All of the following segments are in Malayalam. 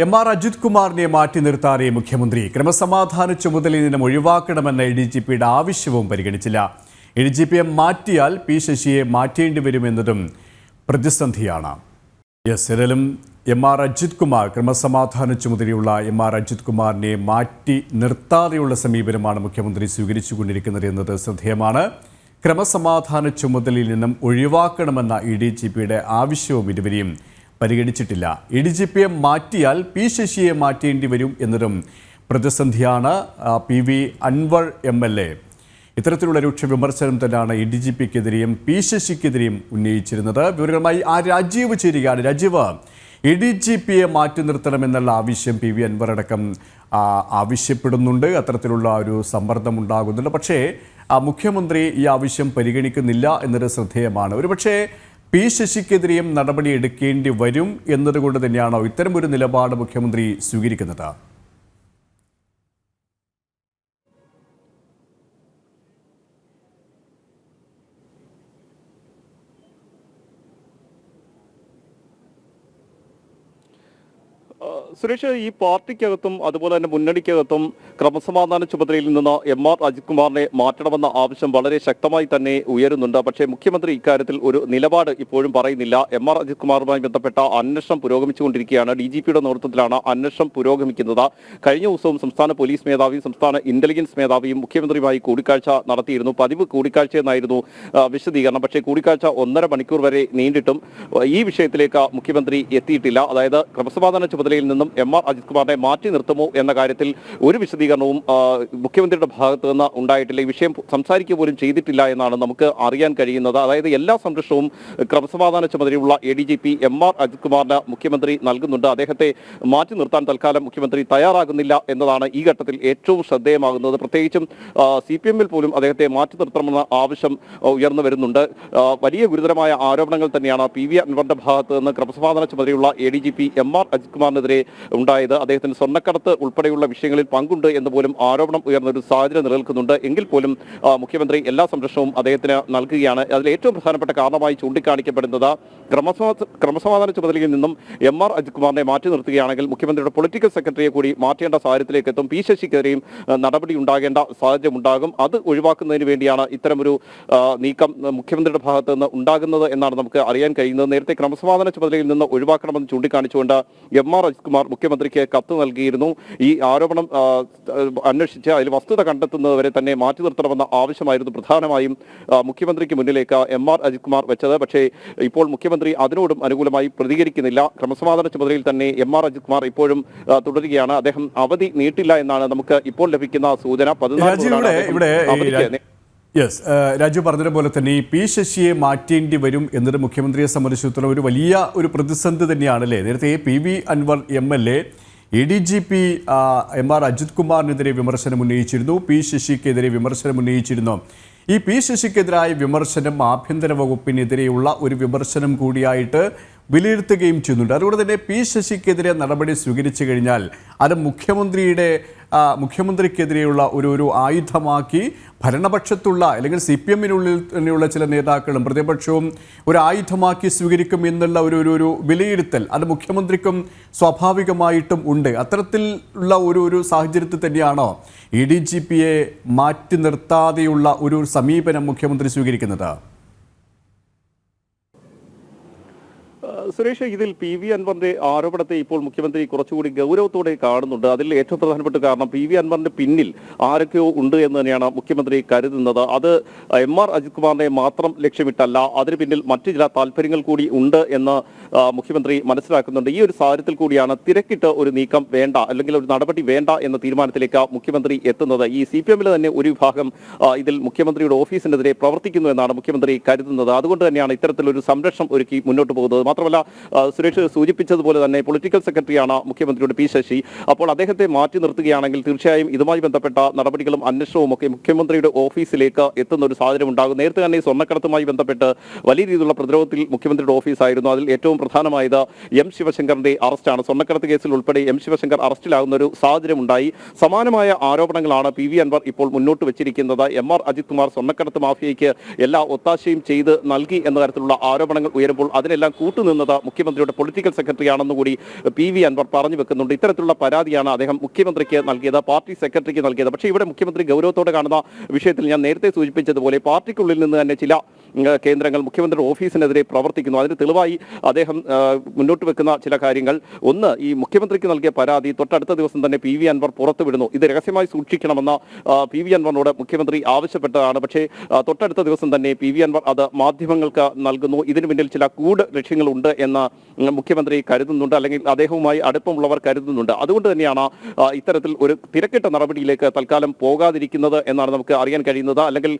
എം.ആർ. അജിത് കുമാറിനെ മാറ്റി നിർത്താതെ മുഖ്യമന്ത്രി ക്രമസമാധാന ചുമതലയിൽ നിന്നും ഒഴിവാക്കണമെന്ന എ.ഡി.ജി.പിയുടെ ആവശ്യവും പരിഗണിച്ചില്ല. എ.ഡി.ജി.പിയെ മാറ്റിയാൽ പി ശശിയെ മാറ്റേണ്ടി വരുമെന്നതും പ്രതിസന്ധിയാണ്. ഏതായാലും എം.ആർ. അജിത് കുമാർ ക്രമസമാധാന ചുമതലയുള്ള എം.ആർ. അജിത് കുമാറിനെ മാറ്റി നിർത്താതെയുള്ള സമീപനമാണ് മുഖ്യമന്ത്രി സ്വീകരിച്ചുകൊണ്ടിരിക്കുന്നത് എന്നത് ശ്രദ്ധേയമാണ്. ക്രമസമാധാന ചുമതലയിൽ നിന്നും ഒഴിവാക്കണമെന്ന എ.ഡി.ജി.പിയുടെ ആവശ്യവും ഇരുവരെയും പരിഗണിച്ചിട്ടില്ല. എ.ഡി.ജി.പിയെ മാറ്റിയാൽ പി ശശിയെ മാറ്റേണ്ടി വരും എന്നതും പ്രതിസന്ധിയാണ്. PV അൻവർ MLA ഇത്തരത്തിലുള്ള രൂക്ഷ വിമർശനം തന്നെയാണ് എ.ഡി.ജി.പിക്കെതിരെയും പി ശശിക്കെതിരെയും ഉന്നയിച്ചിരുന്നത്. വിവരങ്ങളുമായി രാജീവ് ചേരുകയാണ്. രാജീവ്, എ.ഡി.ജി.പിയെ മാറ്റി നിർത്തണമെന്നുള്ള ആവശ്യം PV അൻവർ അടക്കം ആവശ്യപ്പെടുന്നുണ്ട്. അത്തരത്തിലുള്ള ഒരു സമ്മർദ്ദം ഉണ്ടാകുന്നുണ്ട്. പക്ഷേ മുഖ്യമന്ത്രി ഈ ആവശ്യം പരിഗണിക്കുന്നില്ല എന്നത് ശ്രദ്ധേയമാണ്. ഒരുപക്ഷേ പി ശശിക്കെതിരെയും നടപടി എടുക്കേണ്ടി വരും എന്നതുകൊണ്ട് തന്നെയാണോ ഇത്തരമൊരു നിലപാട് മുഖ്യമന്ത്രി സ്വീകരിക്കുന്നത്? സുരേഷ്, ഈ പാർട്ടിക്കകത്തും അതുപോലെ തന്നെ മുന്നണിക്കകത്തും ക്രമസമാധാന ചുമതലയിൽ നിന്ന് എം.ആർ. അജിത് കുമാറിനെ മാറ്റണമെന്ന ആവശ്യം വളരെ ശക്തമായി തന്നെ ഉയരുന്നുണ്ട്. പക്ഷേ മുഖ്യമന്ത്രി ഇക്കാര്യത്തിൽ ഒരു നിലപാട് ഇപ്പോഴും പറയുന്നില്ല. എം.ആർ. അജിത് കുമാറുമായി ബന്ധപ്പെട്ട അന്വേഷണം പുരോഗമിച്ചുകൊണ്ടിരിക്കുകയാണ്. DGPയുടെ നേതൃത്വത്തിലാണ് അന്വേഷണം പുരോഗമിക്കുന്നത്. കഴിഞ്ഞ ദിവസവും സംസ്ഥാന പോലീസ് മേധാവിയും സംസ്ഥാന ഇന്റലിജൻസ് മേധാവിയും മുഖ്യമന്ത്രിയുമായി കൂടിക്കാഴ്ച നടത്തിയിരുന്നു. പതിവ് കൂടിക്കാഴ്ചയെന്നായിരുന്നു വിശദീകരണം. പക്ഷേ കൂടിക്കാഴ്ച 1.5 മണിക്കൂർ വരെ നീണ്ടിട്ടും ഈ വിഷയത്തിലേക്ക് മുഖ്യമന്ത്രി എത്തിയിട്ടില്ല. അതായത് ക്രമസമാധാന ചുമതലയിൽ നിന്നും എം.ആർ. അജിത് കുമാറിനെ മാറ്റി നിർത്തുമോ എന്ന കാര്യത്തിൽ ഒരു വിശദീകരണവും മുഖ്യമന്ത്രിയുടെ ഭാഗത്ത് നിന്ന് ഉണ്ടായിട്ടില്ല. ഈ വിഷയം സംസാരിക്കുക പോലും ചെയ്തിട്ടില്ല എന്നാണ് നമുക്ക് അറിയാൻ കഴിയുന്നത്. അതായത് എല്ലാ സംരക്ഷണവും ക്രമസമാധാന ചുമതലയുള്ള ADGP എം.ആർ. അജിത് കുമാറിന് മുഖ്യമന്ത്രി നൽകുന്നുണ്ട്. അദ്ദേഹത്തെ മാറ്റി നിർത്താൻ തൽക്കാലം മുഖ്യമന്ത്രി തയ്യാറാകുന്നില്ല എന്നതാണ് ഈ ഘട്ടത്തിൽ ഏറ്റവും ശ്രദ്ധേയമാകുന്നത്. പ്രത്യേകിച്ചും CPM-ൽ പോലും അദ്ദേഹത്തെ മാറ്റി നിർത്തണമെന്ന ആവശ്യം ഉയർന്നു വരുന്നുണ്ട്. വലിയ ഗുരുതരമായ ആരോപണങ്ങൾ തന്നെയാണ് PV അൻവറിന്റെ ഭാഗത്ത് നിന്ന് ക്രമസമാധാന ചുമതലയുള്ള ADGP എം.ആർ. അജിത് കുമാറിനെതിരെ ഉണ്ടായത്. അദ്ദേഹത്തിന് സ്വർണ്ണക്കടത്ത് ഉൾപ്പെടെയുള്ള വിഷയങ്ങളിൽ പങ്കുണ്ട് എന്ന് പോലും ആരോപണം ഉയർന്ന ഒരു സാഹചര്യം നിലനിൽക്കുന്നുണ്ട്. എങ്കിൽ പോലും മുഖ്യമന്ത്രി എല്ലാ സംരക്ഷണവും അദ്ദേഹത്തിന് നൽകുകയാണ്. അതിൽ ഏറ്റവും പ്രധാനപ്പെട്ട കാരണമായി ചൂണ്ടിക്കാണിക്കപ്പെടുന്നത് ക്രമസമാധാന ചുമതലയിൽ നിന്നും എം.ആർ. അജിത് കുമാറിനെ മാറ്റി നിർത്തുകയാണെങ്കിൽ മുഖ്യമന്ത്രിയുടെ പൊളിറ്റിക്കൽ സെക്രട്ടറിയെ കൂടി മാറ്റേണ്ട സാഹചര്യത്തിലേക്ക് എത്തും. പി ശശിക്കെതിരെയും നടപടി ഉണ്ടാകേണ്ട സാഹചര്യം ഉണ്ടാകും. അത് ഒഴിവാക്കുന്നതിന് വേണ്ടിയാണ് ഇത്തരമൊരു നീക്കം മുഖ്യമന്ത്രിയുടെ ഭാഗത്ത് നിന്ന് ഉണ്ടാകുന്നത് എന്നാണ് നമുക്ക് അറിയാൻ കഴിയുന്നത്. നേരത്തെ ക്രമസമാധാന ചുമതലയിൽ നിന്ന് ഒഴിവാക്കണമെന്ന് ചൂണ്ടിക്കാണിച്ചുകൊണ്ട് എം.ആർ. അജിത് കുമാർ മുഖ്യമന്ത്രിക്ക് കത്ത് നൽകിയിരുന്നു. ഈ ആരോപണം അന്വേഷിച്ച് അതിൽ വസ്തുത കണ്ടെത്തുന്നതുവരെ തന്നെ മാറ്റി നിർത്തണമെന്ന ആവശ്യമായിരുന്നു പ്രധാനമായും മുഖ്യമന്ത്രിക്ക് മുന്നിലേക്ക് എം.ആർ. അജിത് കുമാർ വെച്ചത്. പക്ഷേ ഇപ്പോൾ മുഖ്യമന്ത്രി അതിനോടും അനുകൂലമായി പ്രതികരിക്കുന്നില്ല. ക്രമസമാധാന ചുമതലയിൽ തന്നെ എം.ആർ. അജിത് കുമാർ ഇപ്പോഴും തുടരുകയാണ്. അദ്ദേഹം അവധി നീട്ടില്ല എന്നാണ് നമുക്ക് ഇപ്പോൾ ലഭിക്കുന്ന സൂചന. രാജു പറഞ്ഞതുപോലെ തന്നെ ഈ പി ശശിയെ മാറ്റേണ്ടി വരും എന്നത് മുഖ്യമന്ത്രിയെ സംബന്ധിച്ചിടത്തോളം ഒരു വലിയ ഒരു പ്രതിസന്ധി തന്നെയാണല്ലേ. നേരത്തെ PV Anwar MLA ADGP എം.ആർ. Ajith കുമാറിനെതിരെ വിമർശനം ഉന്നയിച്ചിരുന്നു. പി ശശിക്കെതിരെ വിമർശനം ഉന്നയിച്ചിരുന്നു. ഈ പി ശശിക്കെതിരായ വിമർശനം ആഭ്യന്തര വകുപ്പിനെതിരെയുള്ള ഒരു വിമർശനം കൂടിയായിട്ട് വിലയിരുത്തുകയും ചെയ്യുന്നുണ്ട്. അതുകൊണ്ട് തന്നെ പി ശശിക്കെതിരെ നടപടി സ്വീകരിച്ചു കഴിഞ്ഞാൽ അത് മുഖ്യമന്ത്രിക്കെതിരെയുള്ള ഒരു ആയുധമാക്കി ഭരണപക്ഷത്തുള്ള അല്ലെങ്കിൽ CPM-നുള്ളിൽ തന്നെയുള്ള ചില നേതാക്കളും പ്രതിപക്ഷവും ഒരു ആയുധമാക്കി സ്വീകരിക്കും എന്നുള്ള ഒരു വിലയിരുത്തൽ അത് മുഖ്യമന്ത്രിക്കും സ്വാഭാവികമായിട്ടും ഉണ്ട്. അത്തരത്തിലുള്ള ഒരു സാഹചര്യത്തിൽ തന്നെയാണോ ADGPയെ മാറ്റി നിർത്താതെയുള്ള ഒരു സമീപനം മുഖ്യമന്ത്രി സ്വീകരിക്കുന്നത്? സുരേഷ്, ഇതിൽ PV അൻവറിന്റെ ആരോപണത്തെ ഇപ്പോൾ മുഖ്യമന്ത്രി കുറച്ചുകൂടി ഗൗരവത്തോടെ കാണുന്നുണ്ട്. അതിൽ ഏറ്റവും പ്രധാനപ്പെട്ട കാരണം PV അൻവറിന്റെ പിന്നിൽ ആരൊക്കെയോ ഉണ്ട് എന്ന് തന്നെയാണ് മുഖ്യമന്ത്രി കരുതുന്നത്. അത് എം.ആർ. അജിത് കുമാറിനെ മാത്രം ലക്ഷ്യമിട്ടല്ല, അതിന് പിന്നിൽ മറ്റു ചില താല്പര്യങ്ങൾ കൂടി ഉണ്ട് എന്ന് മുഖ്യമന്ത്രി മനസ്സിലാക്കുന്നുണ്ട്. ഈ ഒരു സാഹചര്യത്തിൽ കൂടിയാണ് തിരക്കിട്ട് ഒരു നീക്കം വേണ്ട അല്ലെങ്കിൽ ഒരു നടപടി വേണ്ട എന്ന തീരുമാനത്തിലേക്ക് മുഖ്യമന്ത്രി എത്തുന്നത്. ഈ CPM-ൽ തന്നെ ഒരു വിഭാഗം ഇതിൽ മുഖ്യമന്ത്രിയുടെ ഓഫീസിനെതിരെ പ്രവർത്തിക്കുന്നു എന്നാണ് മുഖ്യമന്ത്രി കരുതുന്നത്. അതുകൊണ്ട് തന്നെയാണ് ഇത്തരത്തിലൊരു സംരക്ഷണം ഒരുക്കി മുന്നോട്ട് പോകുന്നത്. മാത്രമല്ല സുരേഷ് സൂചിപ്പിച്ചതുപോലെ തന്നെ പൊളിറ്റിക്കൽ സെക്രട്ടറിയാണ് മുഖ്യമന്ത്രിയുടെ പി ശശി. അപ്പോൾ അദ്ദേഹത്തെ മാറ്റി നിർത്തുകയാണെങ്കിൽ തീർച്ചയായും ഇതുമായി ബന്ധപ്പെട്ട നടപടികളും അന്വേഷണവും ഒക്കെ മുഖ്യമന്ത്രിയുടെ ഓഫീസിലേക്ക് എത്തുന്ന ഒരു സാഹചര്യം ഉണ്ടാകും. നേരത്തെ തന്നെ സ്വർണ്ണക്കടത്തുമായി ബന്ധപ്പെട്ട് വലിയ രീതിയിലുള്ള പ്രതിരോധത്തിൽ മുഖ്യമന്ത്രിയുടെ ഓഫീസായിരുന്നു. അതിൽ ഏറ്റവും പ്രധാനമായത് M. ശിവശങ്കറിന്റെ അറസ്റ്റാണ്. സ്വർണ്ണക്കടത്ത് കേസിൽ ഉൾപ്പെടെ M. ശിവശങ്കർ അറസ്റ്റിലാകുന്ന ഒരു സാഹചര്യം ഉണ്ടായി. സമാനമായ ആരോപണങ്ങളാണ് PV അൻവർ ഇപ്പോൾ മുന്നോട്ട് വെച്ചിരിക്കുന്നത്. എം.ആർ. അജിത് കുമാർ സ്വർണ്ണക്കടത്ത് മാഫിയയ്ക്ക് എല്ലാ ഒത്താശയും ചെയ്ത് നൽകി എന്ന തരത്തിലുള്ള ആരോപണങ്ങൾ ഉയരുമ്പോൾ അതിനെല്ലാം കൂട്ടുനിന്നത് ചെയ്യുന്നത് മുഖ്യമന്ത്രിയുടെ പൊളിറ്റിക്കൽ സെക്രട്ടറി ആണെന്ന് കൂടി PV അൻവർ പറഞ്ഞു വെക്കുന്നുണ്ട്. ഇത്തരത്തിലുള്ള പരാതിയാണ് അദ്ദേഹം മുഖ്യമന്ത്രിക്ക് നൽകിയത്, പാർട്ടി സെക്രട്ടറിക്ക് നൽകിയത്. പക്ഷേ ഇവിടെ മുഖ്യമന്ത്രി ഗൗരവത്തോടെ കാണുന്ന വിഷയത്തിൽ ഞാൻ നേരത്തെ സൂചിപ്പിച്ചതുപോലെ പാർട്ടിക്കുള്ളിൽ നിന്ന് തന്നെ ചില കേന്ദ്രങ്ങൾ മുഖ്യമന്ത്രിയുടെ ഓഫീസിനെതിരെ പ്രവർത്തിക്കുന്നു. അതിന് തെളിവായി അദ്ദേഹം മുന്നോട്ട് വെക്കുന്ന ചില കാര്യങ്ങൾ, ഒന്ന്, ഈ മുഖ്യമന്ത്രിക്ക് നൽകിയ പരാതി തൊട്ടടുത്ത ദിവസം തന്നെ PV അൻവർ പുറത്തുവിടുന്നു. ഇത് രഹസ്യമായി സൂക്ഷിക്കണമെന്ന PV അൻവറിനോട് മുഖ്യമന്ത്രി ആവശ്യപ്പെട്ടതാണ്. പക്ഷേ തൊട്ടടുത്ത ദിവസം തന്നെ PV അൻവർ അത് മാധ്യമങ്ങൾക്ക് നൽകുന്നു. ഇതിനു പിന്നിൽ ചില ഗൂഢ ലക്ഷ്യങ്ങളുണ്ട് എന്ന് മുഖ്യമന്ത്രി കരുതുന്നുണ്ട്, അല്ലെങ്കിൽ അദ്ദേഹവുമായി അടുപ്പമുള്ളവർ കരുതുന്നുണ്ട്. അതുകൊണ്ട് തന്നെയാണ് ഇത്തരത്തിൽ ഒരു തിരക്കിട്ട നടപടിയിലേക്ക് തൽക്കാലം പോകാതിരിക്കുന്നത് എന്നാണ് നമുക്ക് അറിയാൻ കഴിയുന്നത്. അല്ലെങ്കിൽ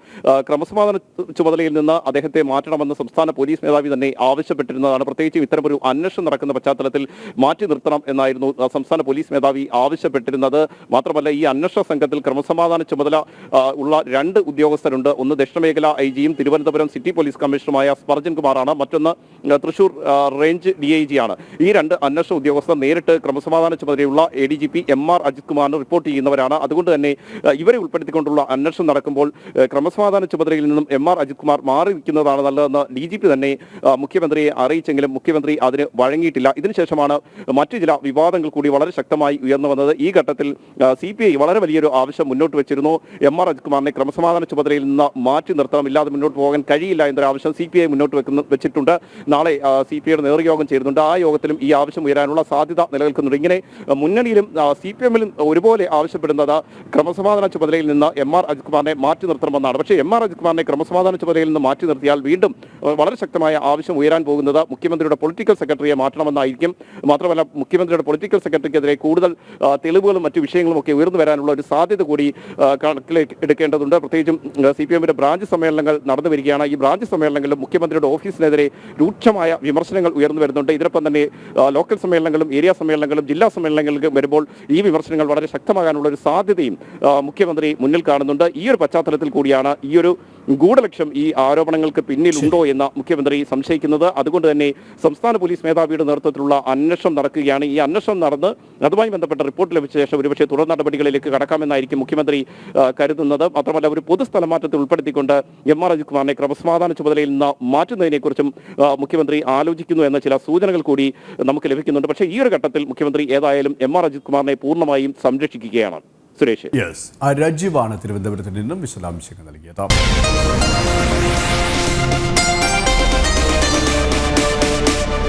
ക്രമസമാധാന ചുമതലയിൽ നിന്ന് അദ്ദേഹത്തെ മാറ്റണമെന്ന് സംസ്ഥാന പോലീസ് മേധാവി തന്നെ ആവശ്യപ്പെട്ടിരുന്നതാണ്. പ്രത്യേകിച്ചും ഇത്തരമൊരു അന്വേഷണം നടക്കുന്ന പശ്ചാത്തലത്തിൽ മാറ്റി നിർത്തണം എന്നായിരുന്നു സംസ്ഥാന പോലീസ് മേധാവി ആവശ്യപ്പെട്ടിരുന്നത്. മാത്രമല്ല, ഈ അന്വേഷണ സംഘത്തിൽ ക്രമസമാധാന ചുമതല ഉള്ള 2 ഉദ്യോഗസ്ഥരുണ്ട്. ഒന്ന് ദക്ഷിണമേഖല IG-യും തിരുവനന്തപുരം സിറ്റി പോലീസ് കമ്മീഷണറുമായ സ്പർജൻ കുമാറാണ്. മറ്റൊന്ന് തൃശൂർ റേഞ്ച് DIG ആണ്. ഈ 2 അന്വേഷണ ഉദ്യോഗസ്ഥർ നേരിട്ട് ക്രമസമാധാന ചുമതലയുള്ള ADGP MR അജിത് കുമാറിന് റിപ്പോർട്ട് ചെയ്യുന്നവരാണ്. അതുകൊണ്ട് തന്നെ ഇവരെ ഉൾപ്പെടുത്തിക്കൊണ്ടുള്ള അന്വേഷണം നടക്കുമ്പോൾ ക്രമസമാധാന ചുമതലയിൽ നിന്നും MR അജിത് കുമാർ മാറിയിരിക്കുന്നതാണ് നല്ലതെന്ന് DGP തന്നെ മുഖ്യമന്ത്രിയെ അറിയിച്ചെങ്കിലും മുഖ്യമന്ത്രി അതിന് വഴങ്ങിയിട്ടില്ല. ഇതിനുശേഷമാണ് മറ്റു ചില വിവാദങ്ങൾ കൂടി വളരെ ശക്തമായി ഉയർന്നു വന്നത്. ഈ ഘട്ടത്തിൽ CPI വളരെ വലിയൊരു ആവശ്യം മുന്നോട്ട് വെച്ചിരുന്നു. MR അജിത് കുമാറിനെ ക്രമസമാധാന ചുമതലയിൽ നിന്ന് മാറ്റി നിർത്തണം, ഇല്ലാതെ മുന്നോട്ട് പോകാൻ കഴിയില്ല എന്നൊരു ആവശ്യം CPI മുന്നോട്ട് വെച്ചിട്ടുണ്ട്. നാളെ CPIയുടെ നേതൃയോഗം ചേരുന്നുണ്ട്. ആ യോഗത്തിലും ഈ ആവശ്യം ഉയരാനുള്ള സാധ്യത നിലനിൽക്കുന്നുണ്ട്. ഇങ്ങനെ മുന്നണിയിലും CPM-ലും ഒരുപോലെ ആവശ്യപ്പെടുന്നത് ക്രമസമാധാന ചുമതലയിൽ നിന്ന് MR അജിത് കുമാറിനെ മാറ്റി നിർത്തണമെന്നാണ്. പക്ഷേ MR അജിത് കുമാറിനെ ക്രമസമാധാന ചുമതലയിൽ നിന്ന് മാറ്റി നിർത്തിയാൽ വീണ്ടും വളരെ ശക്തമായ ആവശ്യം ഉയരാൻ പോകുന്നത് മുഖ്യമന്ത്രിയുടെ പൊളിറ്റിക്കൽ സെക്രട്ടറിയെ മാറ്റണമെന്നായിരിക്കും. മാത്രമല്ല, മുഖ്യമന്ത്രിയുടെ പൊളിറ്റിക്കൽ സെക്രട്ടറിക്കെതിരെ കൂടുതൽ തെളിവുകളും മറ്റു വിഷയങ്ങളും ഒക്കെ ഉയർന്നു വരാനുള്ള ഒരു സാധ്യത കൂടി കണക്കിലേക്ക് എടുക്കേണ്ടതുണ്ട്. പ്രത്യേകിച്ചും CPM-ന്റെ ബ്രാഞ്ച് സമ്മേളനങ്ങൾ നടന്നു വരികയാണ്. ഈ ബ്രാഞ്ച് സമ്മേളനങ്ങളിലും മുഖ്യമന്ത്രിയുടെ ഓഫീസിനെതിരെ രൂക്ഷമായ വിമർശനങ്ങൾ ഉയർന്നു വരുന്നുണ്ട്. ഇതിനൊപ്പം തന്നെ ലോക്കൽ സമ്മേളനങ്ങളും ഏരിയ സമ്മേളനങ്ങളും ജില്ലാ സമ്മേളനങ്ങളിലും വരുമ്പോൾ ഈ വിമർശനങ്ങൾ വളരെ ശക്തമാകാനുള്ള ഒരു സാധ്യതയും മുഖ്യമന്ത്രി മുന്നിൽ കാണുന്നുണ്ട്. ഈ ഒരു പശ്ചാത്തലത്തിൽ കൂടിയാണ് ഈ ഒരു ഗൂഢലക്ഷ്യം ഈ ആരോപണങ്ങൾക്ക് പിന്നിലുണ്ടോ എന്ന് മുഖ്യമന്ത്രി സംശയിക്കുന്നത്. അതുകൊണ്ട് തന്നെ സംസ്ഥാന പോലീസ് മേധാവിയുടെ നേതൃത്വത്തിലുള്ള അന്വേഷണം നടക്കുകയാണ്. ഈ അന്വേഷണം നടന്ന് അതുമായി ബന്ധപ്പെട്ട റിപ്പോർട്ട് ലഭിച്ച ശേഷം ഒരുപക്ഷെ തുടർ നടപടികളിലേക്ക് കടക്കാമെന്നായിരിക്കും മുഖ്യമന്ത്രി കരുതുന്നത്. മാത്രമല്ല, ഒരു പൊതുസ്ഥലമാറ്റത്തിൽ ഉൾപ്പെടുത്തിക്കൊണ്ട് MR അജിത് കുമാറിനെ ക്രമസമാധാന ചുമതലയിൽ നിന്ന് മാറ്റുന്നതിനെക്കുറിച്ചും മുഖ്യമന്ത്രി ആലോചിക്കുന്നു എന്ന ചില സൂചനകൾ കൂടി നമുക്ക് ലഭിക്കുന്നുണ്ട്. പക്ഷേ ഈ ഒരു ഘട്ടത്തിൽ മുഖ്യമന്ത്രി ഏതായാലും MR അജിത് കുമാറിനെ പൂർണ്ണമായും സംരക്ഷിക്കുകയാണ്. സുരേഷ്, രാജീവാണ് തിരുവനന്തപുരത്ത് നിന്നും വിശദാംശങ്ങൾ നൽകിയത്.